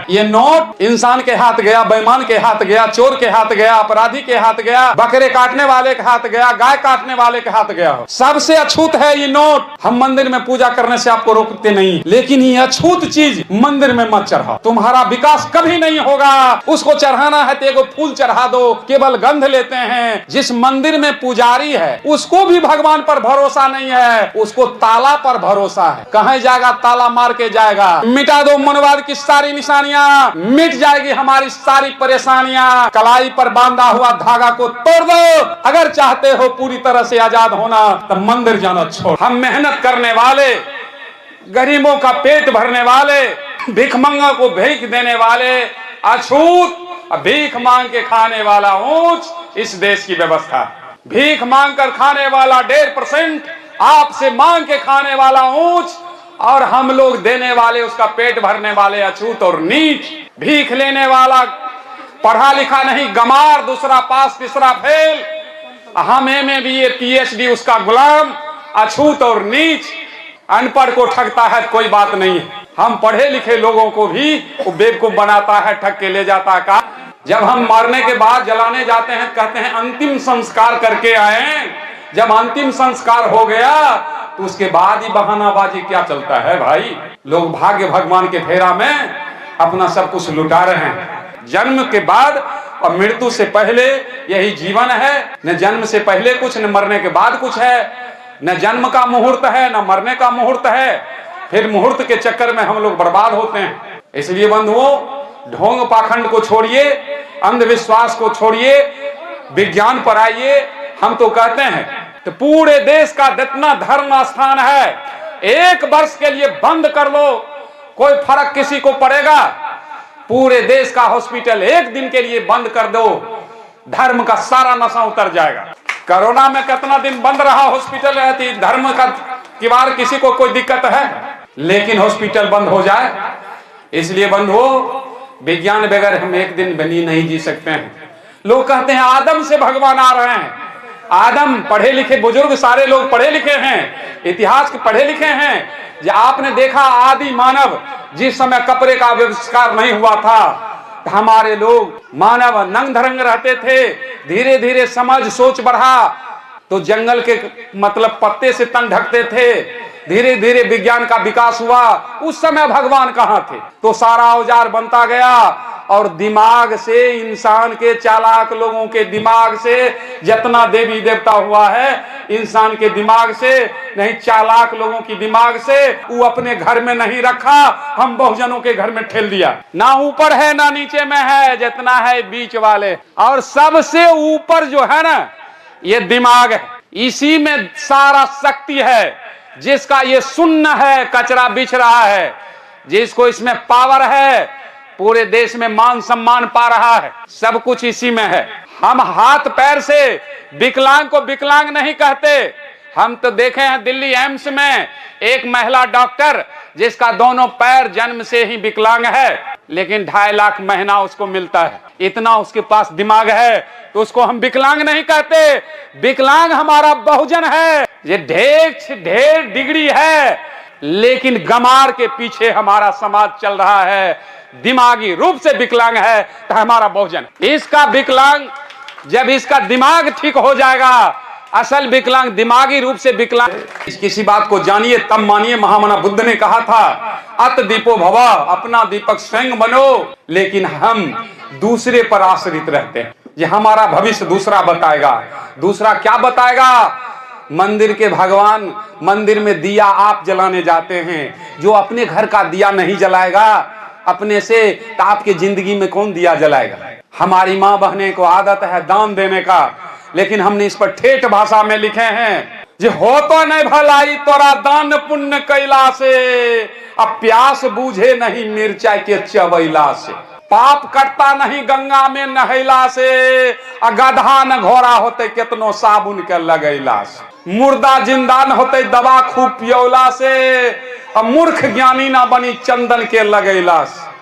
ये नोट इंसान के हाथ गया, बेईमान के हाथ गया, चोर के हाथ गया, अपराधी के हाथ गया, बकरे काटने वाले के हाथ गया, गाय काटने वाले के हाथ गया, सबसे अछूत है ये नोट। हम मंदिर में पूजा करने से आपको रोकते नहीं, लेकिन ये अछूत चीज मंदिर में मत चढ़ाओ, तुम्हारा विकास कभी नहीं होगा। उसको चढ़ाना है तो एगो फूल चढ़ा दो, केवल गंध लेते हैं। जिस मंदिर में पुजारी है उसको भी भगवान पर भरोसा नहीं है, उसको ताला पर भरोसा है। कहीं जाएगा ताला मार के जाएगा। मिटा दो मनवाद की सारी निशानियां, मिट जाएगी हमारी सारी परेशानियां। कलाई पर बांधा हुआ धागा को तोड़ दो। अगर चाहते हो पूरी तरह से आजाद होना तो मंदिर जाना छोड़। हम मेहनत करने वाले, गरीबों का पेट भरने वाले, भिखमंगा को भीख देने वाले अछूत, भीख मांग के खाने वाला ऊंच इस देश की व्यवस्था। भीख मांग कर खाने वाला 1.5%, आपसे मांग के खाने वाला ऊंच, और हम लोग देने वाले, उसका पेट भरने वाले अछूत और नीच। भीख लेने वाला पढ़ा लिखा नहीं, गमार, दूसरा पास तीसरा फेल। हम एमए बीए पीएचडी, उसका गुलाम, अछूत और नीच। अनपढ़ को ठगता है कोई बात नहीं है, हम पढ़े लिखे लोगों को भी वो बेवकूफ बनाता है, ठग के ले जाता है। का जब हम मरने के बाद जलाने जाते हैं, कहते हैं अंतिम संस्कार करके आए। जब अंतिम संस्कार हो गया तो उसके बाद ही बहानाबाजी क्या चलता है भाई। लोग भाग्य भगवान के फेरा में अपना सब कुछ लुटा रहे हैं। जन्म के बाद और मृत्यु से पहले यही जीवन है। न जन्म से पहले कुछ, न मरने के बाद कुछ है। न जन्म का मुहूर्त है, न मरने का मुहूर्त है। फिर मुहूर्त के चक्कर में हम लोग बर्बाद होते हैं। इसलिए बंधुओं, ढोंग पाखंड को छोड़िए, अंधविश्वास को छोड़िए, विज्ञान पर आइए। हम तो कहते हैं तो पूरे देश का जितना धर्म स्थान है, 1 वर्ष के लिए बंद कर लो, कोई फर्क किसी को पड़ेगा। पूरे देश का हॉस्पिटल 1 दिन के लिए बंद कर दो, धर्म का सारा नशा उतर जाएगा। कोरोना में कितना दिन बंद रहा हॉस्पिटल, रहती धर्म का किवाड़, किसी को कोई दिक्कत है, लेकिन हॉस्पिटल बंद हो जाए। इसलिए बंधुओं, विज्ञान बगैर हम 1 दिन बनी नहीं जी सकते हैं। लोग कहते हैं आदम से भगवान आ रहे हैं। आदम, पढ़े लिखे बुजुर्ग सारे लोग पढ़े लिखे हैं, इतिहास के पढ़े लिखे हैं। जो आपने देखा आदि मानव, जिस समय कपड़े का आविष्कार नहीं हुआ था, हमारे लोग मानव नंग धरंग रहते थे। धीरे धीरे समझ सोच बढ़ा तो जंगल के मतलब पत्ते से तन ढकते थे। धीरे धीरे विज्ञान का विकास हुआ। उस समय भगवान कहाँ थे? तो सारा औजार बनता गया, और दिमाग से, इंसान के चालाक लोगों के दिमाग से जितना देवी देवता हुआ है, इंसान के दिमाग से नहीं, चालाक लोगों की दिमाग से। वो अपने घर में नहीं रखा, हम बहुजनों के घर में ठेल दिया। ना ऊपर है ना नीचे में है, जितना है बीच वाले। और सबसे ऊपर जो है ना, ये दिमाग है। इसी में सारा शक्ति है। जिसका ये शून्य है, कचरा बिछ रहा है, जिसको इसमें पावर है, पूरे देश में मान सम्मान पा रहा है, सब कुछ इसी में है। हम हाथ पैर से विकलांग को विकलांग नहीं कहते। हम तो देखे हैं दिल्ली एम्स में एक महिला डॉक्टर, जिसका दोनों पैर जन्म से ही विकलांग है, लेकिन 2.5 लाख महीना उसको मिलता है। इतना उसके पास दिमाग है, तो उसको हम विकलांग नहीं कहते। विकलांग हमारा बहुजन है। ये ढेर डिग्री है, लेकिन गमार के पीछे हमारा समाज चल रहा है। दिमागी रूप से विकलांग है तो हमारा बहुजन। इसका विकलांग, जब इसका दिमाग ठीक हो जाएगा, असल विकलांग दिमागी रूप से विकलांग। किसी बात को जानिए तब मानिए। महामना बुद्ध ने कहा था, अत दीपो भवा, अपना दीपक स्वयं बनो। लेकिन हम दूसरे पर आश्रित रहते हैं। ये हमारा भविष्य दूसरा बताएगा। दूसरा क्या बताएगा? मंदिर के भगवान, मंदिर में दिया आप जलाने जाते हैं। जो अपने घर का दिया नहीं जलाएगा अपने से, तो आपकी जिंदगी में कौन दिया जलाएगा? हमारी माँ बहने को आदत है दान देने का, लेकिन हमने इस पर ठेठ भाषा में लिखे हैं, जो हो तो नहीं भलाई तोरा दान पुण्य कैला से, अब प्यास बूझे नहीं मिर्चा के चबैला से। पाप कटता नहीं गंगा में नहैला से, गधा न घोड़ा होते कितनो साबुन के लगैला से। मुर्दा जिंदा न होते दवा खूब पियोला से, मूर्ख ज्ञानी ना बनी चंदन के लगैला से।